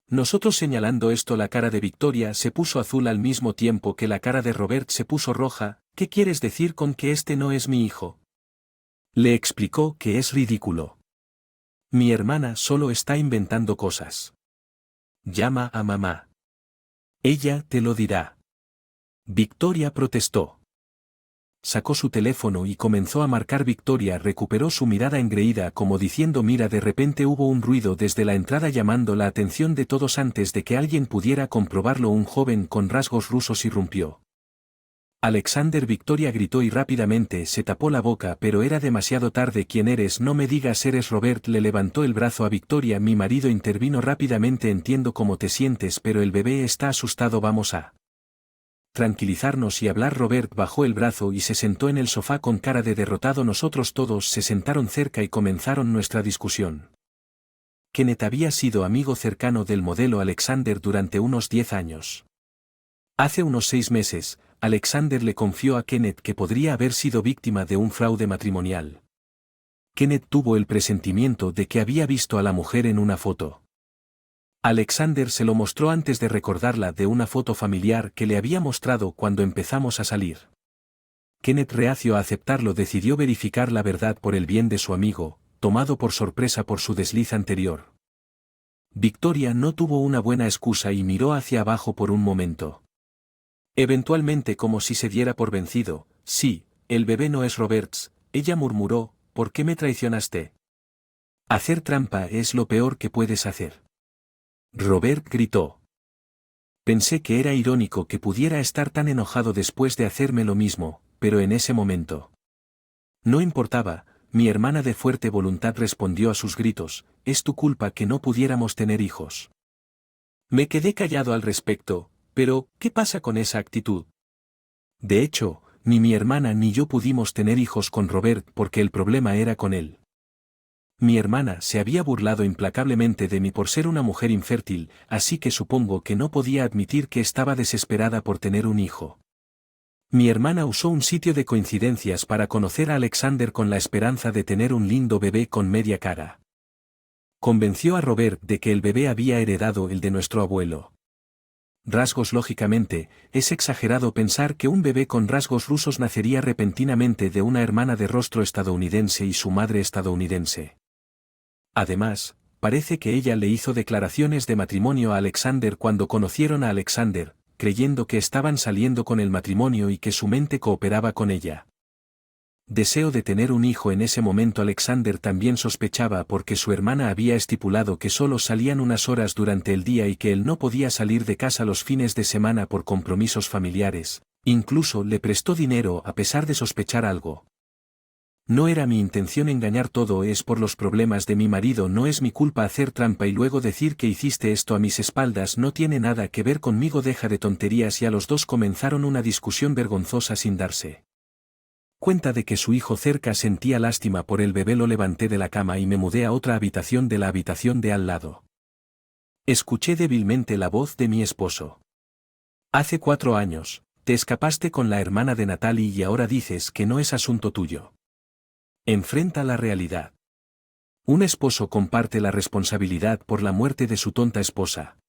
Nosotros señalando esto, la cara de Victoria se puso azul al mismo tiempo que la cara de Robert se puso roja. ¿Qué quieres decir con que este no es mi hijo? Le explicó que es ridículo. Mi hermana solo está inventando cosas. Llama a mamá. Ella te lo dirá. Victoria protestó. Sacó su teléfono y comenzó a marcar. Victoria recuperó su mirada engreída como diciendo mira. De repente hubo un ruido desde la entrada llamando la atención de todos antes de que alguien pudiera comprobarlo. Un joven con rasgos rusos irrumpió. Alexander. Victoria gritó y rápidamente se tapó la boca, pero era demasiado tarde. ¿Quién eres? No me digas eres Robert. Le levantó el brazo a Victoria. Mi marido intervino rápidamente. Entiendo cómo te sientes, pero el bebé está asustado. Vamos a tranquilizarnos y hablar. Robert bajó el brazo y se sentó en el sofá con cara de derrotado. Nosotros todos se sentaron cerca y comenzaron nuestra discusión. Kenneth había sido amigo cercano del modelo Alexander durante unos 10 años. Hace unos 6 meses, Alexander le confió a Kenneth que podría haber sido víctima de un fraude matrimonial. Kenneth tuvo el presentimiento de que había visto a la mujer en una foto. Alexander se lo mostró antes de recordarla de una foto familiar que le había mostrado cuando empezamos a salir. Kenneth, reacio a aceptarlo, decidió verificar la verdad por el bien de su amigo, tomado por sorpresa por su desliz anterior. Victoria no tuvo una buena excusa y miró hacia abajo por un momento. Eventualmente, como si se diera por vencido, sí, el bebé no es Roberts, ella murmuró, ¿por qué me traicionaste? Hacer trampa es lo peor que puedes hacer. Robert gritó. Pensé que era irónico que pudiera estar tan enojado después de hacerme lo mismo, pero en ese momento no importaba. Mi hermana de fuerte voluntad respondió a sus gritos, es tu culpa que no pudiéramos tener hijos. Me quedé callado al respecto, pero, ¿qué pasa con esa actitud? De hecho, ni mi hermana ni yo pudimos tener hijos con Robert porque el problema era con él. Mi hermana se había burlado implacablemente de mí por ser una mujer infértil, así que supongo que no podía admitir que estaba desesperada por tener un hijo. Mi hermana usó un sitio de coincidencias para conocer a Alexander con la esperanza de tener un lindo bebé con media cara. Convenció a Robert de que el bebé había heredado el de nuestro abuelo. Rasgos. Lógicamente, es exagerado pensar que un bebé con rasgos rusos nacería repentinamente de una hermana de rostro estadounidense y su madre estadounidense. Además, parece que ella le hizo declaraciones de matrimonio a Alexander cuando conocieron a Alexander, creyendo que estaban saliendo con el matrimonio y que su mente cooperaba con ella. Deseo de tener un hijo. En ese momento Alexander también sospechaba porque su hermana había estipulado que solo salían unas horas durante el día y que él no podía salir de casa los fines de semana por compromisos familiares. Incluso le prestó dinero a pesar de sospechar algo. No era mi intención engañar, todo es por los problemas de mi marido, no es mi culpa hacer trampa y luego decir que hiciste esto a mis espaldas no tiene nada que ver conmigo, deja de tonterías. Y a los dos comenzaron una discusión vergonzosa sin darse cuenta de que su hijo cerca. Sentía lástima por el bebé, lo levanté de la cama y me mudé a otra habitación de la habitación de al lado. Escuché débilmente la voz de mi esposo. Hace 4 años, te escapaste con la hermana de Natalie y ahora dices que no es asunto tuyo. Enfrenta la realidad. Un esposo comparte la responsabilidad por la muerte de su tonta esposa.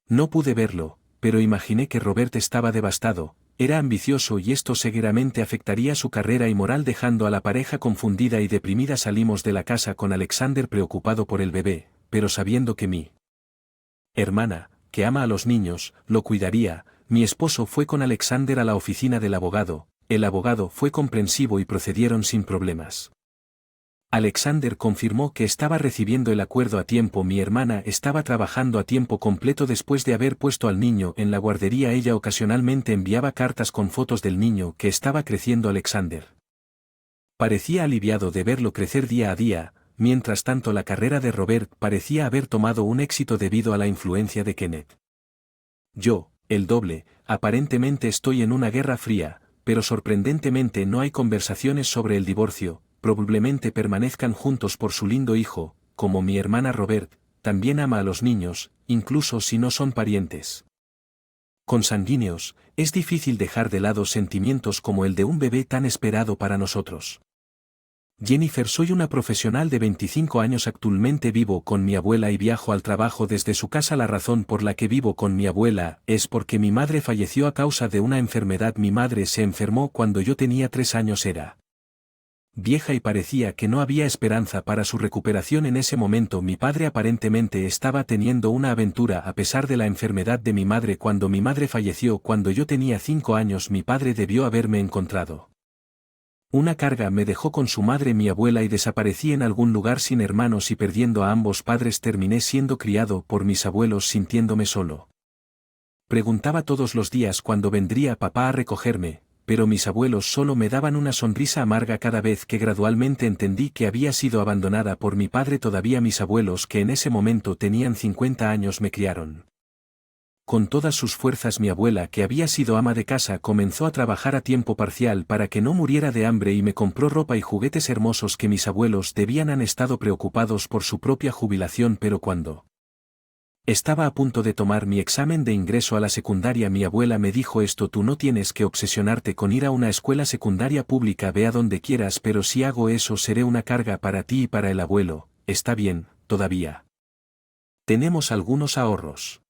No pude verlo, pero imaginé que Robert estaba devastado, era ambicioso y esto seguramente afectaría su carrera y moral. Dejando a la pareja confundida y deprimida salimos de la casa con Alexander preocupado por el bebé, pero sabiendo que mi hermana, que ama a los niños, lo cuidaría. Mi esposo fue con Alexander a la oficina del abogado, el abogado fue comprensivo y procedieron sin problemas. Alexander confirmó que estaba recibiendo el acuerdo a tiempo. Mi hermana estaba trabajando a tiempo completo después de haber puesto al niño en la guardería. Ella ocasionalmente enviaba cartas con fotos del niño que estaba creciendo. Alexander parecía aliviado de verlo crecer día a día. Mientras tanto, la carrera de Robert parecía haber tomado un éxito debido a la influencia de Kenneth. Yo, el doble, aparentemente estoy en una guerra fría, pero sorprendentemente no hay conversaciones sobre el divorcio. Probablemente permanezcan juntos por su lindo hijo, como mi hermana. Robert también ama a los niños, incluso si no son parientes consanguíneos. Es difícil dejar de lado sentimientos como el de un bebé tan esperado para nosotros. Jennifer, soy una profesional de 25 años. Actualmente vivo con mi abuela y viajo al trabajo desde su casa. La razón por la que vivo con mi abuela es porque mi madre falleció a causa de una enfermedad. Mi madre se enfermó cuando yo tenía 3 años. Era vieja y parecía que no había esperanza para su recuperación. En ese momento mi padre aparentemente estaba teniendo una aventura a pesar de la enfermedad de mi madre. Cuando mi madre falleció cuando yo tenía 5 años, mi padre debió haberme encontrado una carga. Me dejó con su madre, mi abuela, y desaparecí en algún lugar sin hermanos y perdiendo a ambos padres. Terminé siendo criado por mis abuelos, sintiéndome solo. Preguntaba todos los días cuándo vendría papá a recogerme, pero mis abuelos solo me daban una sonrisa amarga cada vez que gradualmente entendí que había sido abandonada por mi padre. Todavía mis abuelos, que en ese momento tenían 50 años, me criaron con todas sus fuerzas. Mi abuela, que había sido ama de casa, comenzó a trabajar a tiempo parcial para que no muriera de hambre y me compró ropa y juguetes hermosos que mis abuelos debían. Han estado preocupados por su propia jubilación, pero cuando estaba a punto de tomar mi examen de ingreso a la secundaria, mi abuela me dijo esto: tú no tienes que obsesionarte con ir a una escuela secundaria pública, ve a donde quieras, pero si hago eso seré una carga para ti y para el abuelo. Está bien, todavía tenemos algunos ahorros.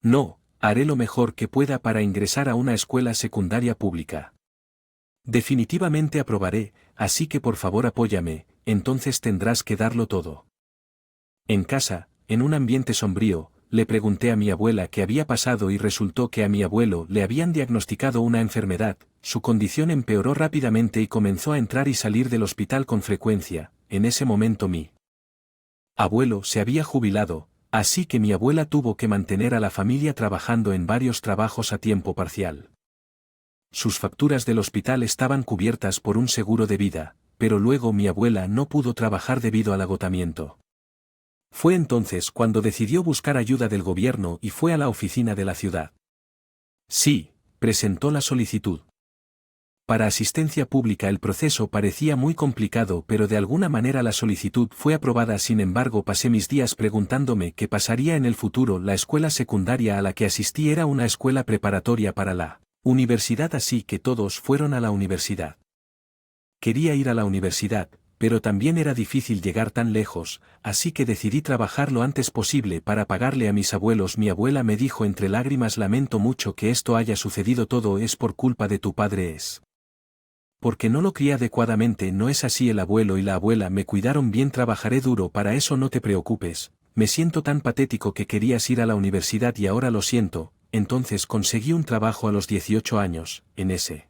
No, haré lo mejor que pueda para ingresar a una escuela secundaria pública. Definitivamente aprobaré, así que por favor apóyame, entonces tendrás que darlo todo. En casa, en un ambiente sombrío, le pregunté a mi abuela qué había pasado y resultó que a mi abuelo le habían diagnosticado una enfermedad. Su condición empeoró rápidamente y comenzó a entrar y salir del hospital con frecuencia. En ese momento mi abuelo se había jubilado, así que mi abuela tuvo que mantener a la familia trabajando en varios trabajos a tiempo parcial. Sus facturas del hospital estaban cubiertas por un seguro de vida, pero luego mi abuela no pudo trabajar debido al agotamiento. Fue entonces cuando decidió buscar ayuda del gobierno y fue a la oficina de la ciudad. Sí, presentó la solicitud para asistencia pública. El proceso parecía muy complicado, pero de alguna manera la solicitud fue aprobada. Sin embargo, pasé mis días preguntándome qué pasaría en el futuro. La escuela secundaria a la que asistí era una escuela preparatoria para la universidad, así que todos fueron a la universidad. Quería ir a la universidad, pero también era difícil llegar tan lejos, así que decidí trabajar lo antes posible para pagarle a mis abuelos. Mi abuela me dijo entre lágrimas: lamento mucho que esto haya sucedido, todo es por culpa de tu padre, es porque no lo crié adecuadamente. No es así, el abuelo y la abuela me cuidaron bien, trabajaré duro para eso, no te preocupes. Me siento tan patético que querías ir a la universidad y ahora lo siento. Entonces conseguí un trabajo a los 18 años, en ese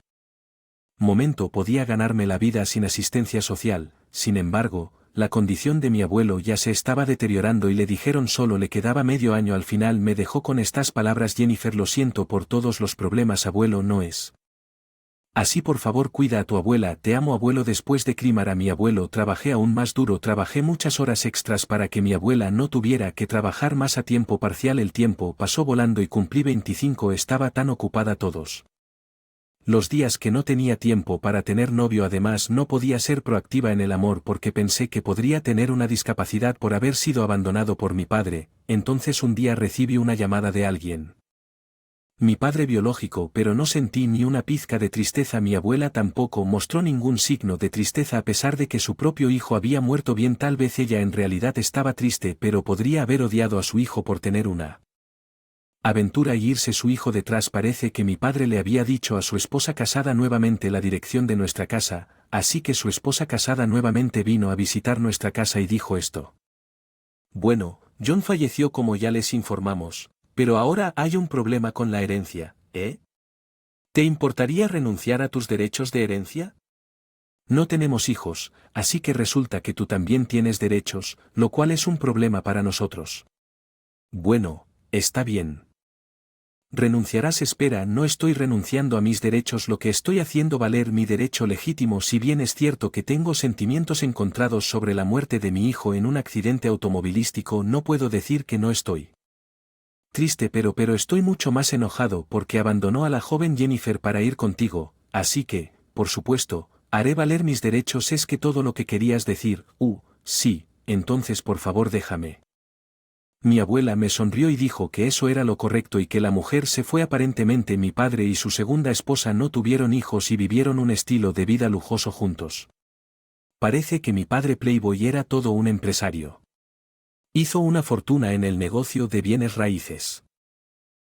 momento podía ganarme la vida sin asistencia social. Sin embargo, la condición de mi abuelo ya se estaba deteriorando y le dijeron solo le quedaba medio año. Al final me dejó con estas palabras: Jennifer, lo siento por todos los problemas, abuelo, no es así, por favor cuida a tu abuela, te amo, abuelo. Después de crimar a mi abuelo trabajé aún más duro, trabajé muchas horas extras para que mi abuela no tuviera que trabajar más a tiempo parcial. El tiempo pasó volando y cumplí 25, estaba tan ocupada todos los días que no tenía tiempo para tener novio. Además no podía ser proactiva en el amor porque pensé que podría tener una discapacidad por haber sido abandonado por mi padre. Entonces un día recibí una llamada de alguien, mi padre biológico, pero no sentí ni una pizca de tristeza. Mi abuela tampoco mostró ningún signo de tristeza a pesar de que su propio hijo había muerto. Bien, tal vez ella en realidad estaba triste, pero podría haber odiado a su hijo por tener una aventura y irse su hijo detrás. Parece que mi padre le había dicho a su esposa casada nuevamente la dirección de nuestra casa, así que su esposa casada nuevamente vino a visitar nuestra casa y dijo esto: bueno, John falleció como ya les informamos, pero ahora hay un problema con la herencia, ¿eh? ¿Te importaría renunciar a tus derechos de herencia? No tenemos hijos, así que resulta que tú también tienes derechos, lo cual es un problema para nosotros. Bueno, está bien. Renunciarás. Espera, no estoy renunciando a mis derechos, lo que estoy haciendo valer mi derecho legítimo. Si bien es cierto que tengo sentimientos encontrados sobre la muerte de mi hijo en un accidente automovilístico, no puedo decir que no estoy triste, pero estoy mucho más enojado porque abandonó a la joven Jennifer para ir contigo, así que, por supuesto, haré valer mis derechos. Es que todo lo que querías decir, sí, entonces por favor déjame. Mi abuela me sonrió y dijo que eso era lo correcto y que la mujer se fue. Aparentemente mi padre y su segunda esposa no tuvieron hijos y vivieron un estilo de vida lujoso juntos. parece que mi padre Playboy era todo un empresario. Hizo una fortuna en el negocio de bienes raíces.